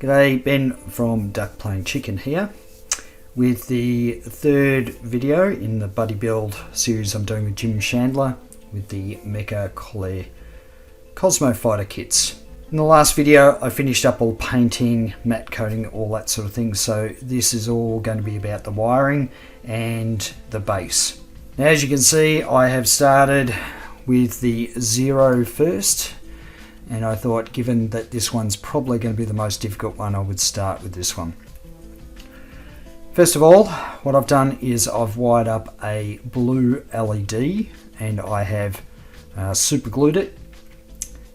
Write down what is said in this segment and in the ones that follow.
G'day, Ben from Duck Playing Chicken here with the third video in the buddy build series I'm doing with Jim Chandler with the Mecha Colle Cosmo fighter kits. In the last video I finished up all painting, matte coating, all that sort of thing, so this is all going to be about the wiring and the base. Now, as you can see, I have started with the Zero first, and I thought, given that this one's probably going to be the most difficult one, I would start with this one. First of all, what I've done is I've wired up a blue LED and I have super glued it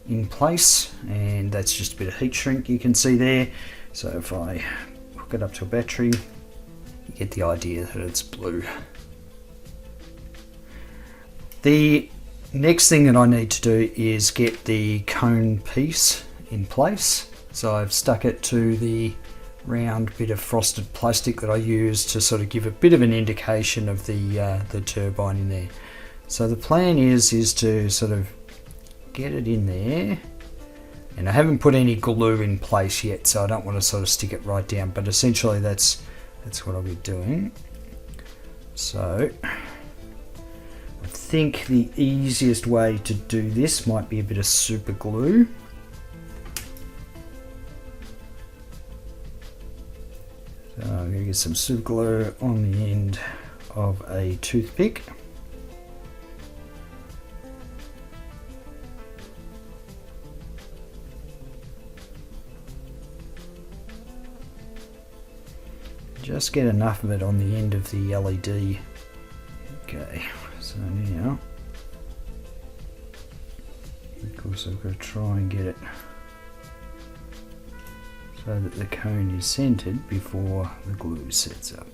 in place, and that's just a bit of heat shrink you can see there. So if I hook it up to a battery, you get the idea that it's blue. The next thing that I need to do is get the cone piece in place. So I've stuck it to the round bit of frosted plastic that I use to sort of give a bit of an indication of the turbine in there. So the plan is to sort of get it in there, and I haven't put any glue in place yet, so I don't want to sort of stick it right down, but essentially that's what I'll be doing. So I think the easiest way to do this might be a bit of super glue. So I'm going to get some super glue on the end of a toothpick. Just get enough of it on the end of the LED. Okay. So now, of course, I've got to try and get it so that the cone is centered before the glue sets up.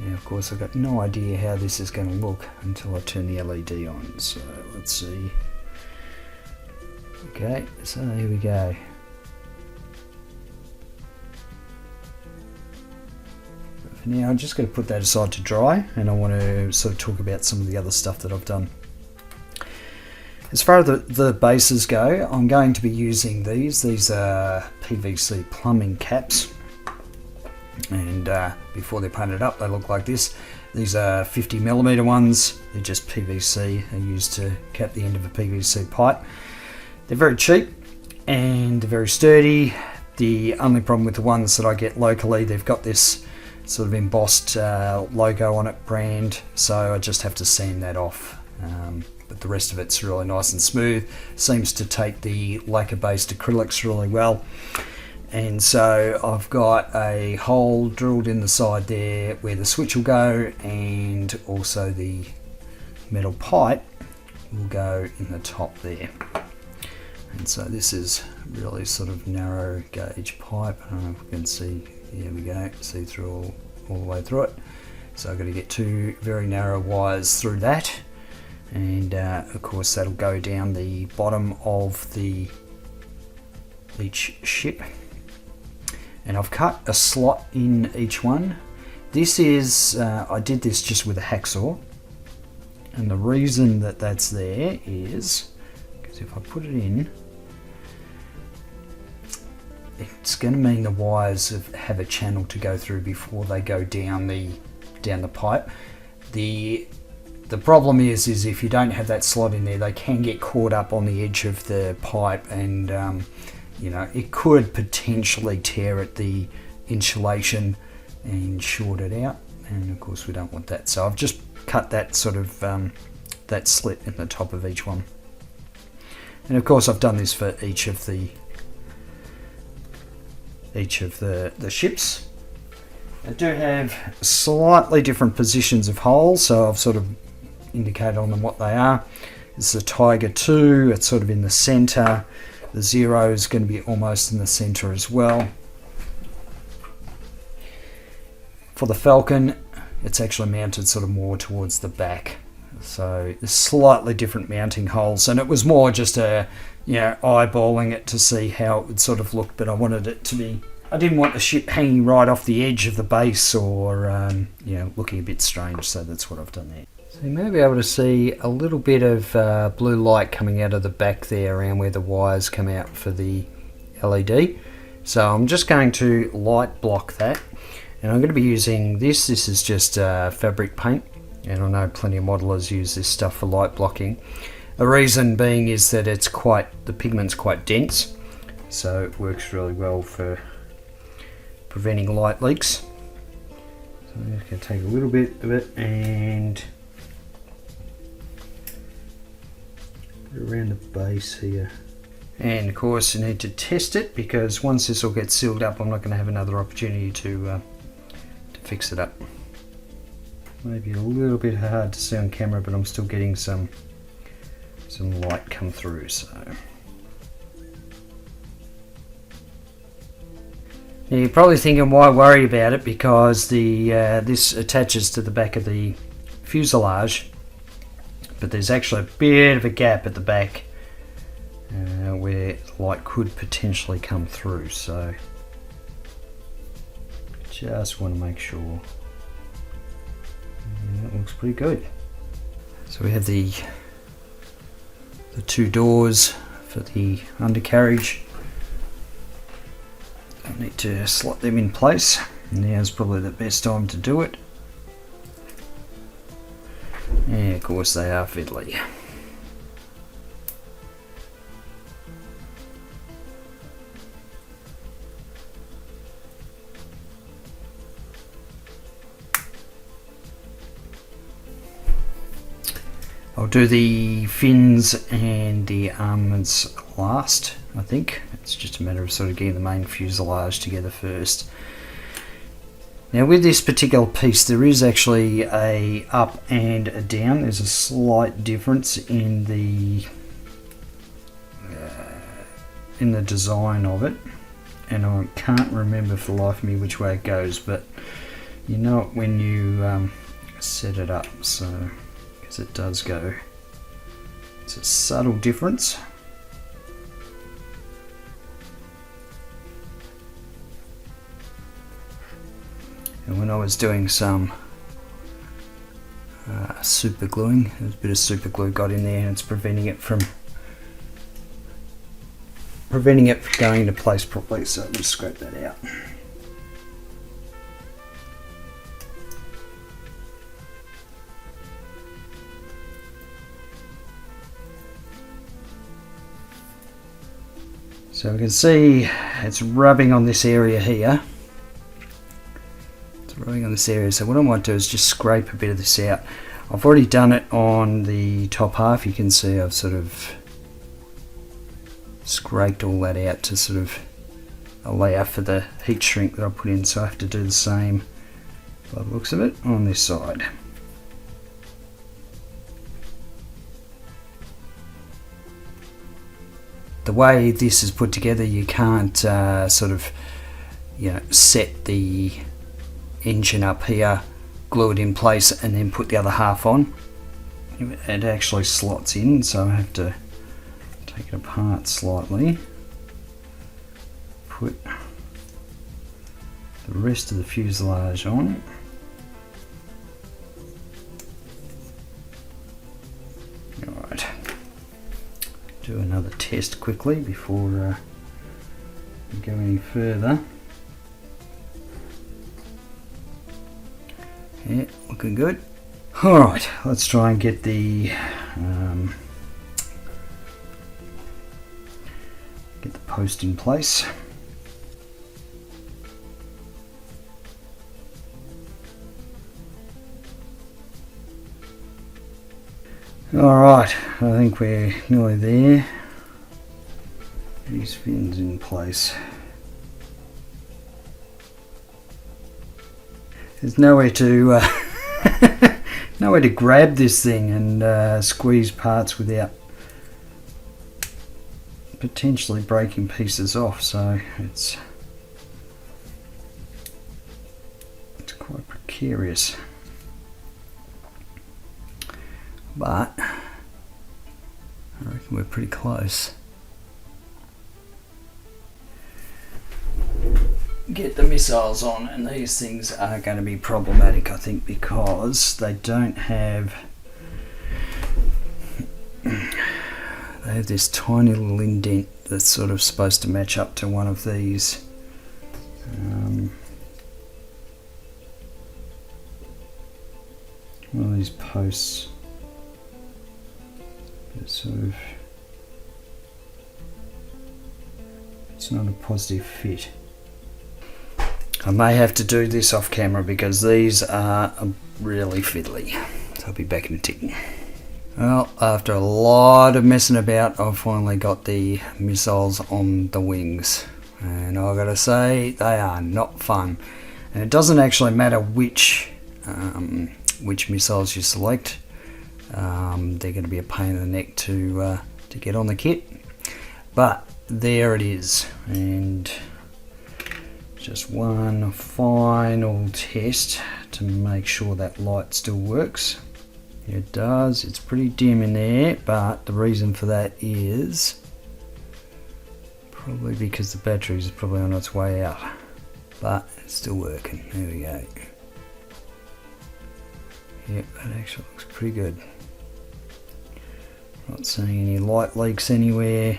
Now, of course, I've got no idea how this is going to look until I turn the LED on. So let's see. Okay, so here we go. For now, I'm just going to put that aside to dry, and I want to sort of talk about some of the other stuff that I've done. As far as the bases go, I'm going to be using these. These are PVC plumbing caps, and before they're painted up, they look like this. These are 50mm ones. They're just PVC. They're used to cap the end of a PVC pipe. They're very cheap and they're very sturdy. The only problem with the ones that I get locally, they've got this sort of embossed logo on it, brand, so I just have to sand that off, but the rest of it's really nice and smooth. Seems to take the lacquer based acrylics really well, and so I've got a hole drilled in the side there where the switch will go, and also the metal pipe will go in the top there. And so this is really sort of narrow gauge pipe. I don't know if we can see. Here we go, see through all the way through it. So I've got to get two very narrow wires through that, and of course that'll go down the bottom of each ship. And I've cut a slot in each one. This is, I did this just with a hacksaw, and the reason that that's there is because if I put it in, it's going to mean the wires have a channel to go through before they go down the pipe. The problem is if you don't have that slot in there, they can get caught up on the edge of the pipe, and you know, it could potentially tear at the insulation and short it out, and of course we don't want that. So I've just cut that sort of that slit in the top of each one, and of course I've done this for each of the ships. I do have slightly different positions of holes, so I've sort of indicated on them what they are. This is a Tiger 2, it's sort of in the center. The Zero is going to be almost in the center as well. For the Falcon, it's actually mounted sort of more towards the back. So there's slightly different mounting holes, and it was more just eyeballing it to see how it would sort of look, but I wanted it to be, I didn't want the ship hanging right off the edge of the base or looking a bit strange, so that's what I've done there. So you may be able to see a little bit of blue light coming out of the back there around where the wires come out for the LED. So I'm just going to light block that, and I'm going to be using this. This is just fabric paint, and I know plenty of modelers use this stuff for light blocking. The reason being is that the pigment's quite dense, so it works really well for preventing light leaks. So I'm just going to take a little bit of it and put it around the base here. And of course you need to test it, because once this all gets sealed up, I'm not going to have another opportunity to fix it up. Maybe a little bit hard to see on camera, but I'm still getting some light come through. So now you're probably thinking, why worry about it? Because this attaches to the back of the fuselage, but there's actually a bit of a gap at the back where light could potentially come through, so just want to make sure. And that looks pretty good. So we have the two doors for the undercarriage. I need to slot them in place. Now's probably the best time to do it. And of course they are fiddly. I'll do the fins and the armaments last, I think. It's just a matter of sort of getting the main fuselage together first. Now with this particular piece, there is actually a up and a down. There's a slight difference in the design of it, and I can't remember for the life of me which way it goes, but you know it when you set it up. So it does go. It's a subtle difference. And when I was doing some super gluing, there's a bit of super glue got in there, and it's preventing it from going into place properly. So I'll just scrape that out. So we can see it's rubbing on this area here. It's rubbing on this area. So what I might do is just scrape a bit of this out. I've already done it on the top half. You can see I've sort of scraped all that out to sort of allow for the heat shrink that I put in. So I have to do the same, by the looks of it, on this side. The way this is put together, you can't sort of, set the engine up here, glue it in place, and then put the other half on. It actually slots in, so I have to take it apart slightly, put the rest of the fuselage on. Alright. Do another test quickly before we go any further. Yeah, looking good. Alright, let's try and get the post in place. Alright, I think we're nearly there. These fins in place. There's nowhere to nowhere to grab this thing and squeeze parts without potentially breaking pieces off, so it's quite precarious. But I reckon we're pretty close. Get the missiles on, and these things are going to be problematic, I think, because they don't have they have this tiny little indent that's sort of supposed to match up to one of these. One of these posts. It's sort of, it's not a positive fit. I may have to do this off camera because these are really fiddly. So I'll be back in a tick. Well, after a lot of messing about, I've finally got the missiles on the wings. And I've got to say, they are not fun. And it doesn't actually matter which missiles you select. They're going to be a pain in the neck to get on the kit. But there it is. And just one final test to make sure that light still works. It does. It's pretty dim in there, but the reason for that is probably because the battery is probably on its way out. But it's still working. There we go. Yep, that actually looks pretty good. Not seeing any light leaks anywhere.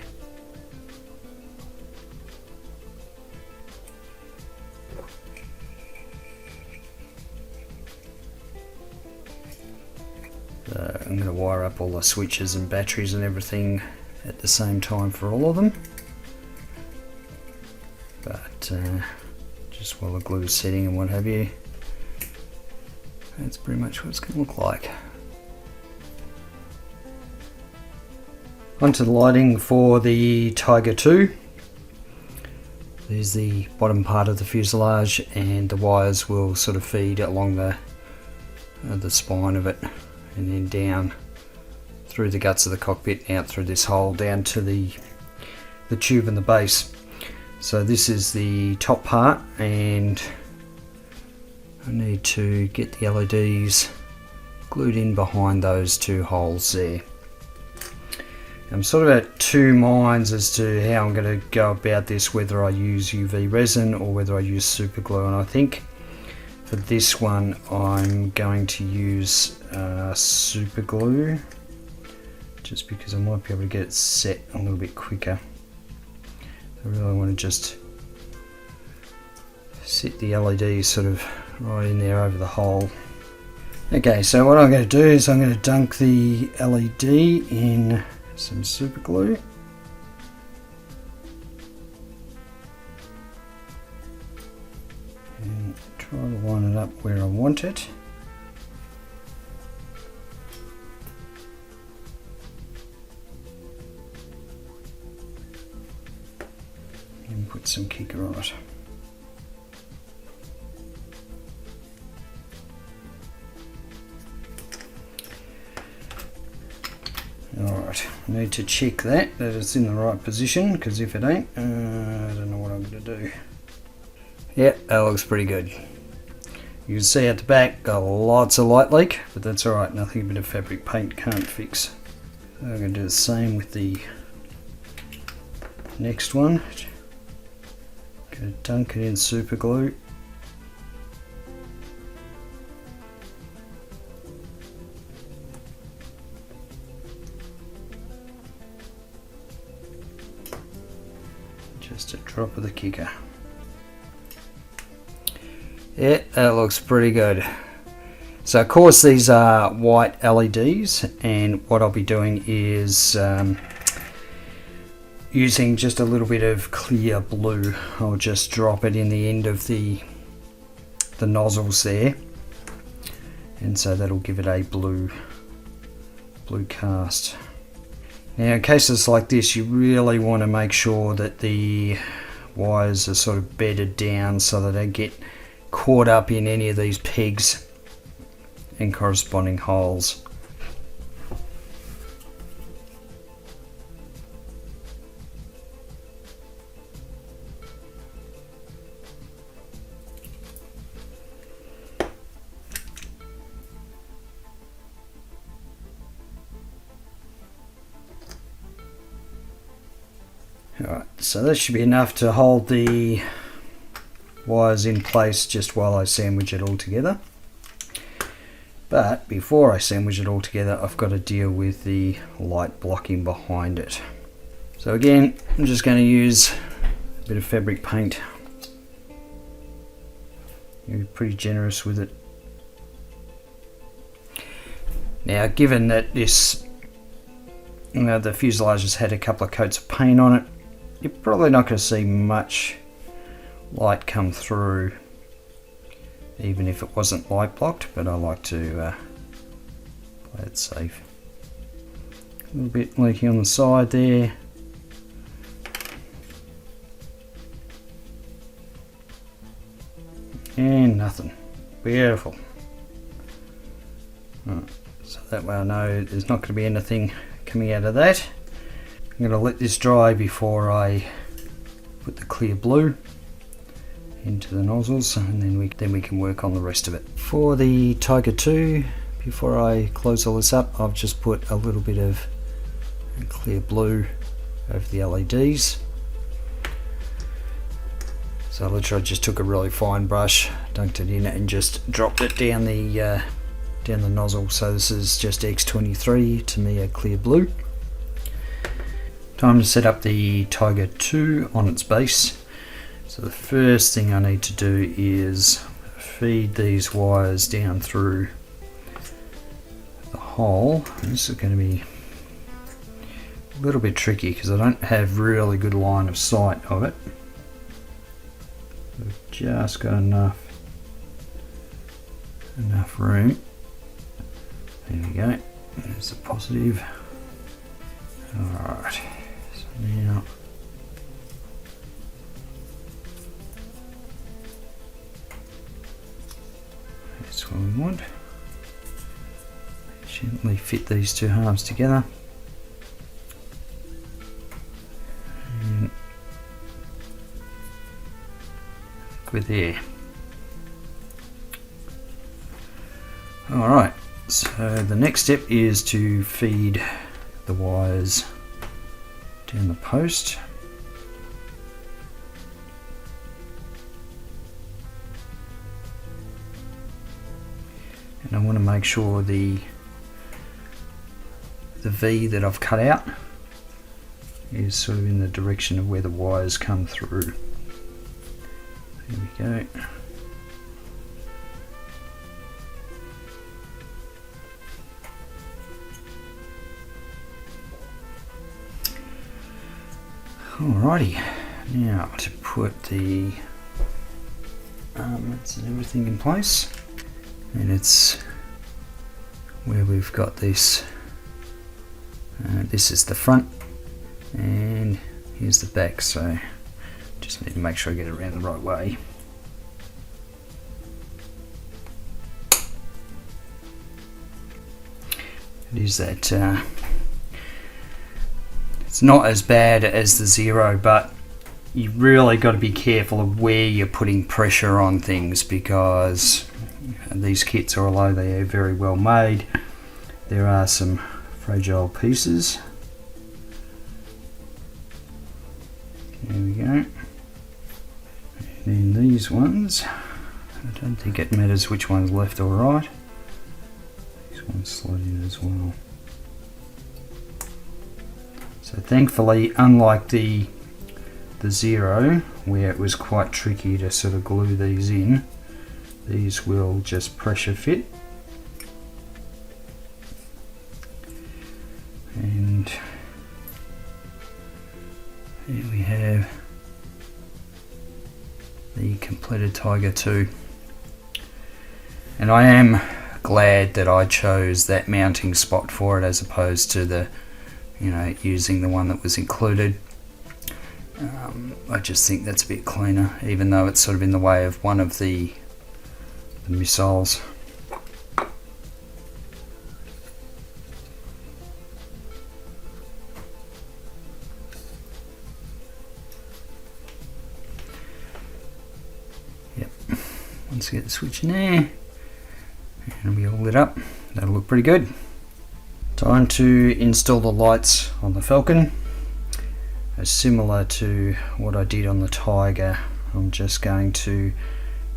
So I'm going to wire up all the switches and batteries and everything at the same time for all of them. But just while the glue's setting and what have you, that's pretty much what it's going to look like. Onto the lighting for the Tiger 2. There's the bottom part of the fuselage, and the wires will sort of feed along the spine of it, and then down through the guts of the cockpit, out through this hole down to the tube and the base. So this is the top part, and I need to get the LEDs glued in behind those two holes there. I'm sort of at two minds as to how I'm going to go about this, whether I use UV resin or whether I use super glue, and I think for this one I'm going to use super glue, just because I might be able to get it set a little bit quicker. I really want to just set the LED sort of right in there over the hole. Okay, so what I'm going to do is I'm going to dunk the LED in some super glue. And try to line it up where I want it. And put some kicker on it. Alright, I need to check that it's in the right position, because if it ain't, I don't know what I'm going to do. Yep, that looks pretty good. You can see at the back, got lots of light leak, but that's alright, nothing a bit of fabric paint can't fix. So I'm going to do the same with the next one. Going to dunk it in super glue. Just a drop of the kicker. Yeah, that looks pretty good. So of course these are white LEDs, and what I'll be doing is using just a little bit of clear blue. I'll just drop it in the end of the nozzles there, and so that'll give it a blue cast. Now in cases like this, you really want to make sure that the wires are sort of bedded down so that they don't get caught up in any of these pegs and corresponding holes. Alright, so that should be enough to hold the wires in place just while I sandwich it all together. But before I sandwich it all together, I've got to deal with the light blocking behind it. So again, I'm just going to use a bit of fabric paint. You're pretty generous with it. Now, given that this, the fuselage has had a couple of coats of paint on it, you're probably not going to see much light come through, even if it wasn't light blocked, but I like to play it safe. A little bit leaky on the side there. And nothing. Beautiful. Right, so that way I know there's not going to be anything coming out of that. I'm going to let this dry before I put the clear blue into the nozzles, and then we can work on the rest of it. For the Tiger 2, before I close all this up, I've just put a little bit of clear blue over the LEDs. So literally I just took a really fine brush, dunked it in and just dropped it down the nozzle. So this is just X23, to me a clear blue. Time to set up the Tiger 2 on its base. So the first thing I need to do is feed these wires down through the hole. This is going to be a little bit tricky because I don't have really good line of sight of it. I've just got enough room. There we go. There's a positive. Alright, so now that's what we want. Gently fit these two halves together. And we're there. Alright, so the next step is to feed the wires down the post. And I want to make sure the V that I've cut out is sort of in the direction of where the wires come through. There we go. Alrighty, now to put the armlets and everything in place, and it's where we've got this. This is the front, and here's the back. So just need to make sure I get it around the right way. It is that. It's not as bad as the Zero, but you really got to be careful of where you're putting pressure on things, because these kits, although they are very well made, there are some fragile pieces. There we go. And then these ones, I don't think it matters which one's left or right. This one's slid in as well. So thankfully, unlike the Zero, where it was quite tricky to sort of glue these in, these will just pressure fit. And here we have the completed Tiger 2. And I am glad that I chose that mounting spot for it as opposed to the, using the one that was included. I just think that's a bit cleaner, even though it's sort of in the way of one of the missiles. Yep, once we get the switch in there, and it'll be all lit up. That'll look pretty good. Time to install the lights on the Falcon. Similar to what I did on the Tiger, I'm just going to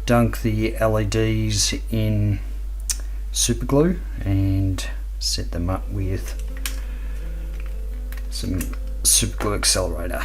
dunk the LEDs in super glue and set them up with some super glue accelerator.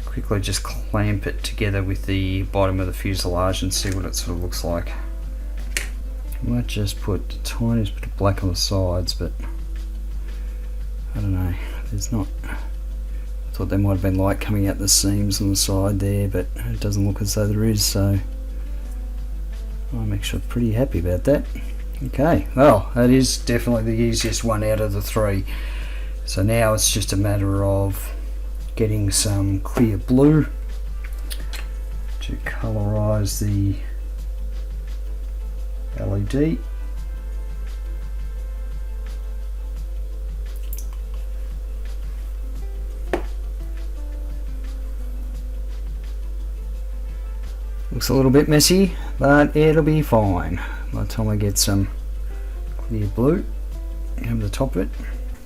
Quickly just clamp it together with the bottom of the fuselage and see what it sort of looks like. I might just put the tiniest bit of black on the sides, but I don't know, there's not, I thought there might have been light coming out the seams on the side there, but it doesn't look as though there is, so I'm actually pretty happy about that. Okay, well, that is definitely the easiest one out of the three. So now it's just a matter of getting some clear blue to colorize the LED. Looks a little bit messy, but it'll be fine by the time I get some clear blue over the top of it.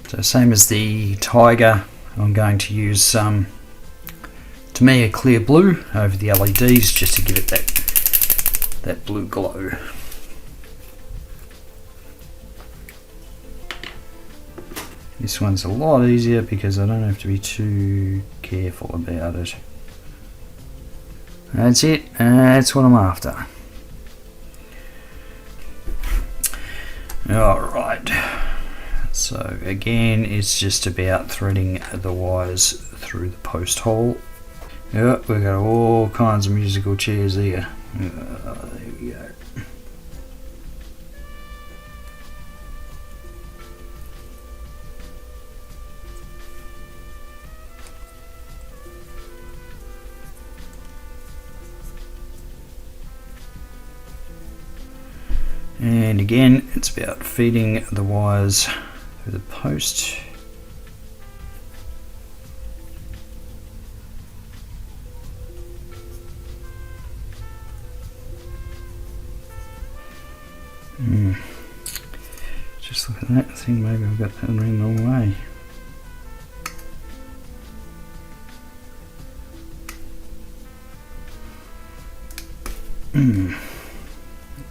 So same as the Tiger, I'm going to use some Tamiya clear blue over the LEDs just to give it that blue glow. This one's a lot easier because I don't have to be too careful about it. That's it, that's what I'm after. Alright, so again it's just about threading the wires through the post hole. Yep, we've got all kinds of musical chairs here. There we go. And again, it's about feeding the wires through the post. Just look at that, I think maybe I've got that around the wrong way.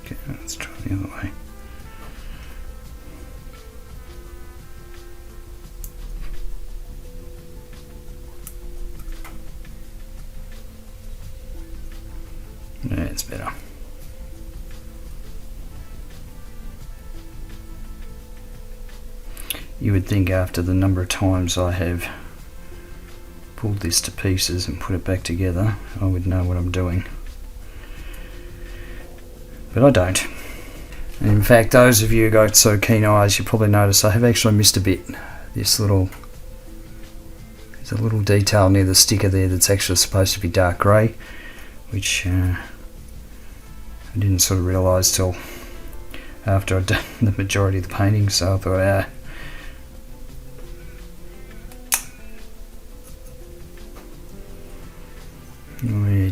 Okay, let's try the other way. That's better. You would think after the number of times I have pulled this to pieces and put it back together, I would know what I'm doing. But I don't. And in fact, those of you who got so keen eyes, you probably noticed I have actually missed a bit. There's a little detail near the sticker there that's actually supposed to be dark grey, which I didn't sort of realise till after I'd done the majority of the painting, so I thought, yeah,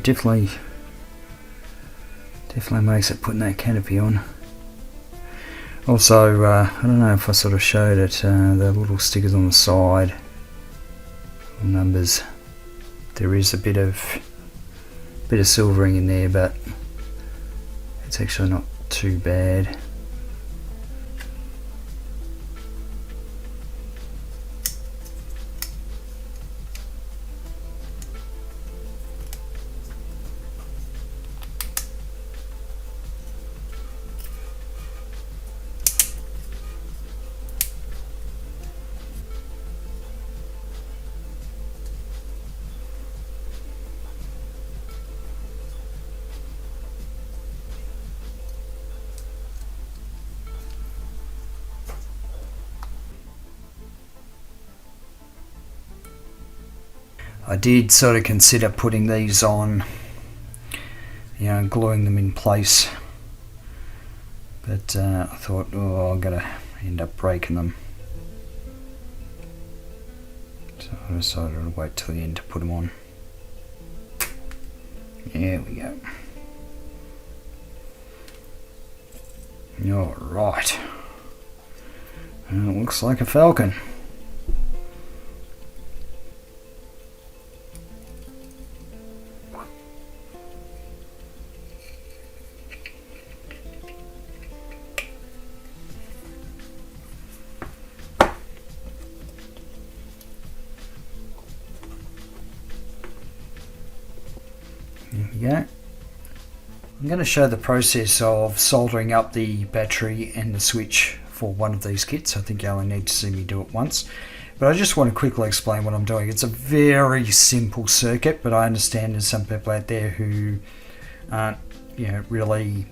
definitely makes it putting that canopy on. Also, I don't know if I sort of showed it, the little stickers on the side, numbers. There is a bit of silvering in there, but it's actually not too bad. I did sort of consider putting these on, you know, gluing them in place, but I thought, oh, I'm going to end up breaking them. So I decided to wait till the end to put them on. There we go. Alright. It looks like a falcon. There we go. I'm going to show the process of soldering up the battery and the switch for one of these kits. I think you only need to see me do it once. But I just want to quickly explain what I'm doing. It's a very simple circuit, but I understand there's some people out there who aren't, really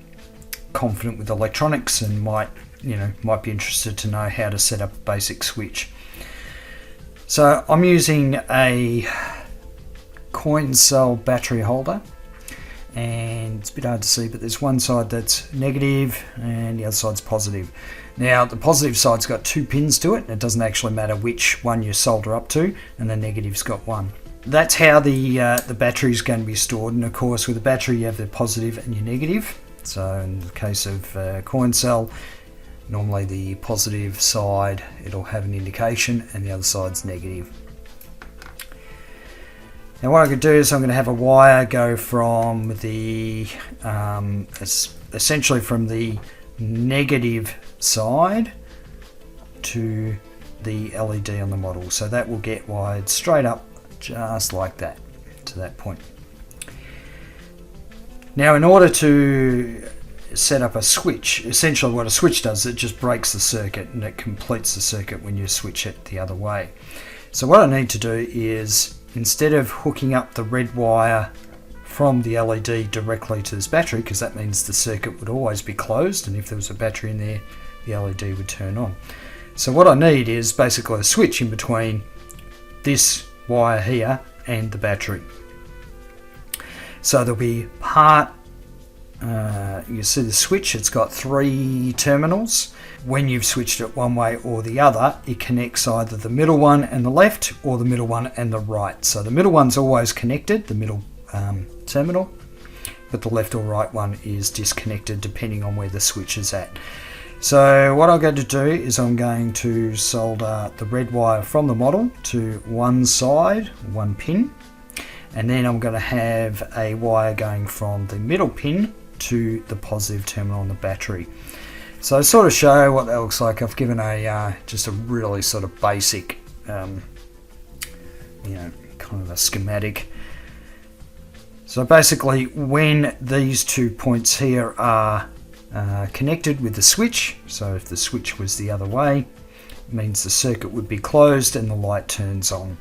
confident with electronics and might be interested to know how to set up a basic switch. So I'm using a coin cell battery holder, and it's a bit hard to see, but there's one side that's negative and the other side's positive. Now the positive side's got 2 pins to it, and it doesn't actually matter which one you solder up to, and the negative's got 1. That's how the battery's going to be stored, and of course with the battery you have the positive and your negative. So in the case of coin cell, normally the positive side it'll have an indication and the other side's negative. Now what I could do is I'm going to have a wire go from the, essentially from the negative side to the LED on the model. So that will get wired straight up just like that to that point. Now in order to set up a switch, essentially what a switch does, it just breaks the circuit and it completes the circuit when you switch it the other way. So what I need to do is, instead of hooking up the red wire from the LED directly to this battery, because that means the circuit would always be closed, and if there was a battery in there, the LED would turn on. So what I need is basically a switch in between this wire here and the battery. So there'll be part, you see the switch, it's got 3 terminals. When you've switched it one way or the other, it connects either the middle one and the left or the middle one and the right. So the middle one's always connected, the middle terminal, but the left or right one is disconnected depending on where the switch is at. So what I'm going to do is I'm going to solder the red wire from the model to one side, one pin, and then I'm going to have a wire going from the middle pin to the positive terminal on the battery. So to sort of show what that looks like, I've given a just a really sort of basic, kind of a schematic. So basically, when these 2 points here are connected with the switch, so if the switch was the other way, it means the circuit would be closed and the light turns on.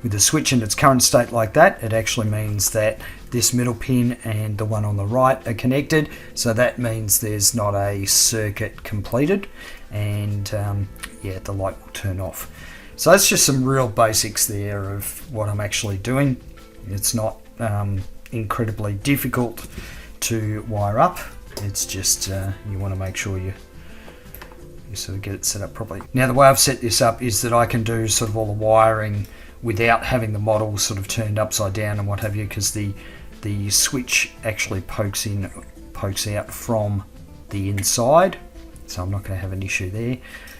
With the switch in its current state like that, it actually means that this middle pin and the one on the right are connected, so that means there's not a circuit completed, and the light will turn off. So that's just some real basics there of what I'm actually doing. It's not incredibly difficult to wire up, it's just you want to make sure you sort of get it set up properly. Now the way I've set this up is that I can do sort of all the wiring without having the model sort of turned upside down and what have you, because the switch actually pokes out from the inside, so I'm not going to have an issue there.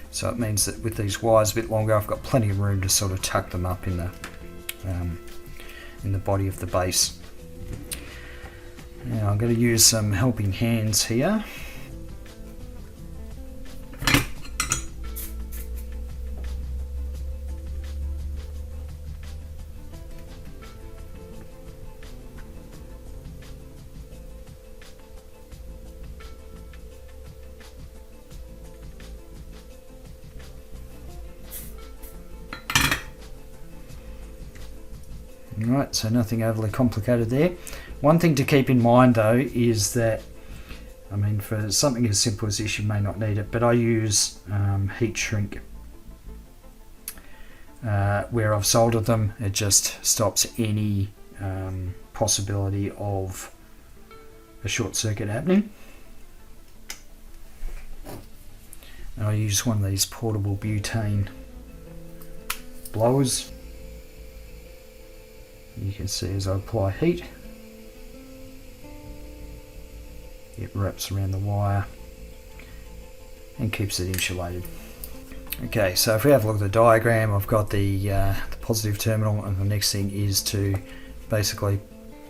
So it means that with these wires a bit longer, I've got plenty of room to sort of tuck them up in the body of the base. Now I'm going to use some helping hands here. Right, so nothing overly complicated there. One thing to keep in mind though is that, I mean, for something as simple as this you may not need it, but I use heat shrink. Where I've soldered them, it just stops any possibility of a short circuit happening. And I use one of these portable butane blowers. You can see as I apply heat, it wraps around the wire and keeps it insulated. Okay, so if we have a look at the diagram, I've got the positive terminal, and the next thing is to basically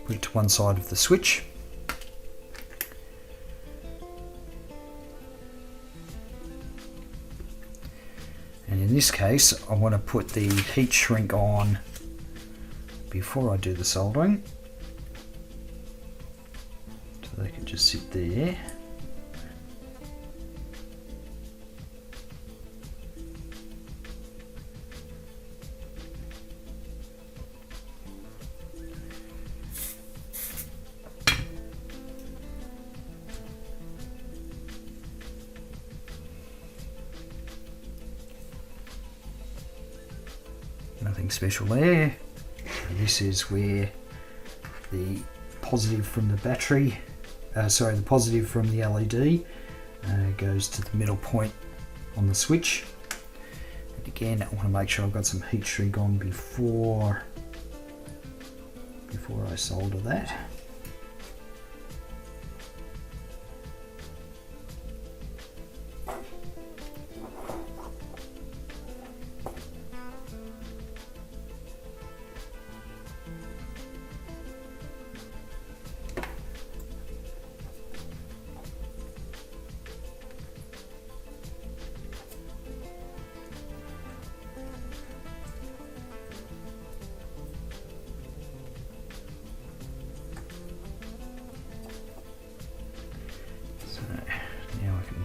put it to one side of the switch. And in this case, I want to put the heat shrink on before I do the soldering. So they can just sit there. Nothing special there. This is where the positive from the battery, the positive from the LED goes to the middle point on the switch. And again, I want to make sure I've got some heat shrink on before I solder that.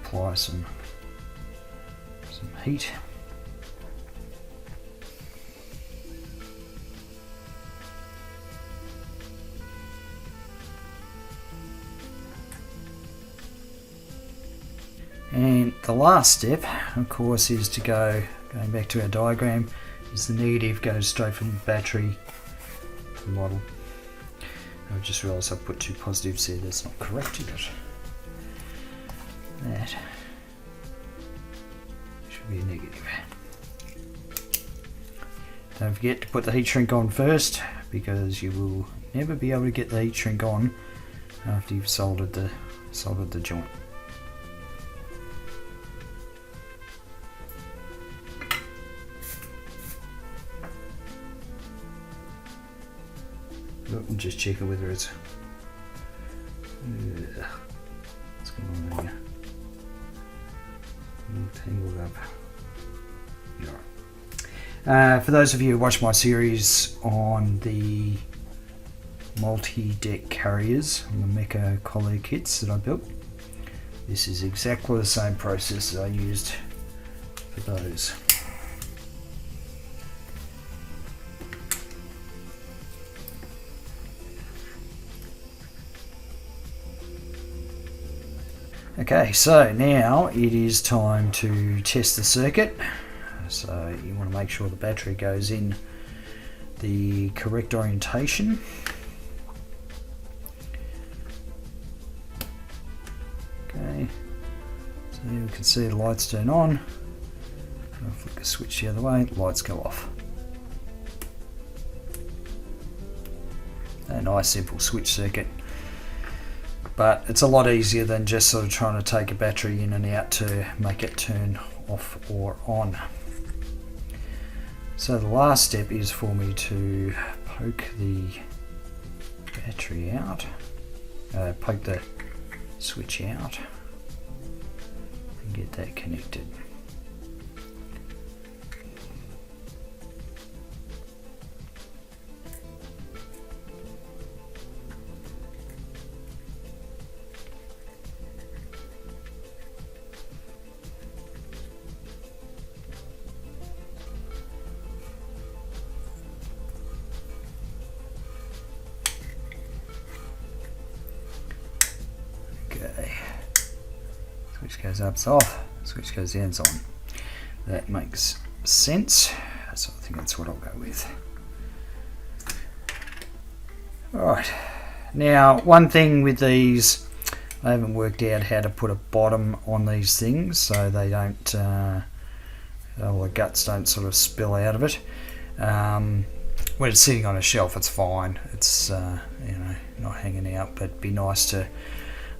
Apply some heat. And the last step, of course, is to going back to our diagram, is the negative goes straight from the battery to the model. I've just realised I've put two positives there, that's not correct, is it? That should be a negative. Don't forget to put the heat shrink on first, because you will never be able to get the heat shrink on after you've soldered the joint. Look, I'm just checking whether it's what's going on here. Tangled up. For those of you who watch my series on the multi-deck carriers and the Mecha Colle kits that I built, this is exactly the same process that I used for those. Okay, so now it is time to test the circuit. So you want to make sure the battery goes in the correct orientation. Okay, so you can see the lights turn on. I'll flick the switch the other way, the lights go off. A nice simple switch circuit. But it's a lot easier than just sort of trying to take a battery in and out to make it turn off or on. So the last step is for me to poke the battery out, poke the switch out and get that connected. Okay, switch goes up, it's off, switch goes down, it's on. That makes sense, so I think that's what I'll go with. Alright, now one thing with these I haven't worked out how to put a bottom on these things so they don't, all the guts don't sort of spill out of it. When it's sitting on a shelf, it's fine. It's not hanging out, but it'd be nice to.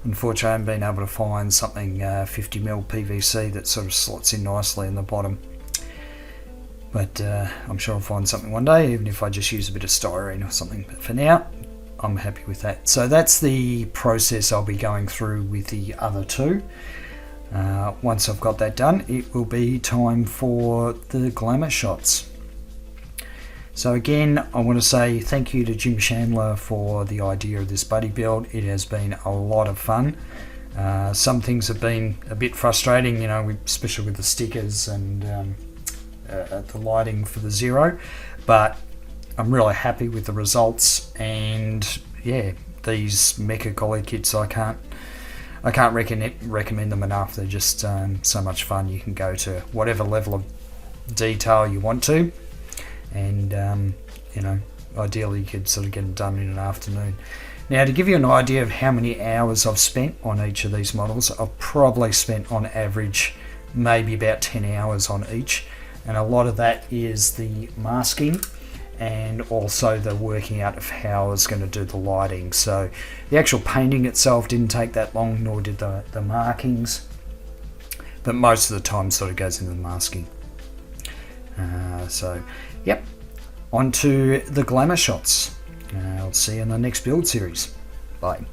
Unfortunately, I haven't been able to find something 50mm PVC that sort of slots in nicely in the bottom. But I'm sure I'll find something one day, even if I just use a bit of styrene or something. But for now, I'm happy with that. So that's the process I'll be going through with the other two. Once I've got that done, it will be time for the glamour shots. So again, I want to say thank you to Jim Chandler for the idea of this buddy build. It has been a lot of fun. Some things have been a bit frustrating, especially with the stickers and the lighting for the Zero, but I'm really happy with the results. And yeah, these Mecha Colle kits, I can't recommend them enough. They're just so much fun. You can go to whatever level of detail you want to. And ideally you could sort of get them done in an afternoon. Now, to give you an idea of how many hours I've spent on each of these models, I've probably spent on average maybe about 10 hours on each, and a lot of that is the masking and also the working out of how I was going to do the lighting. So the actual painting itself didn't take that long, nor did the markings, but most of the time sort of goes into the masking. So yep, on to the glamour shots. I'll see you in the next build series. Bye.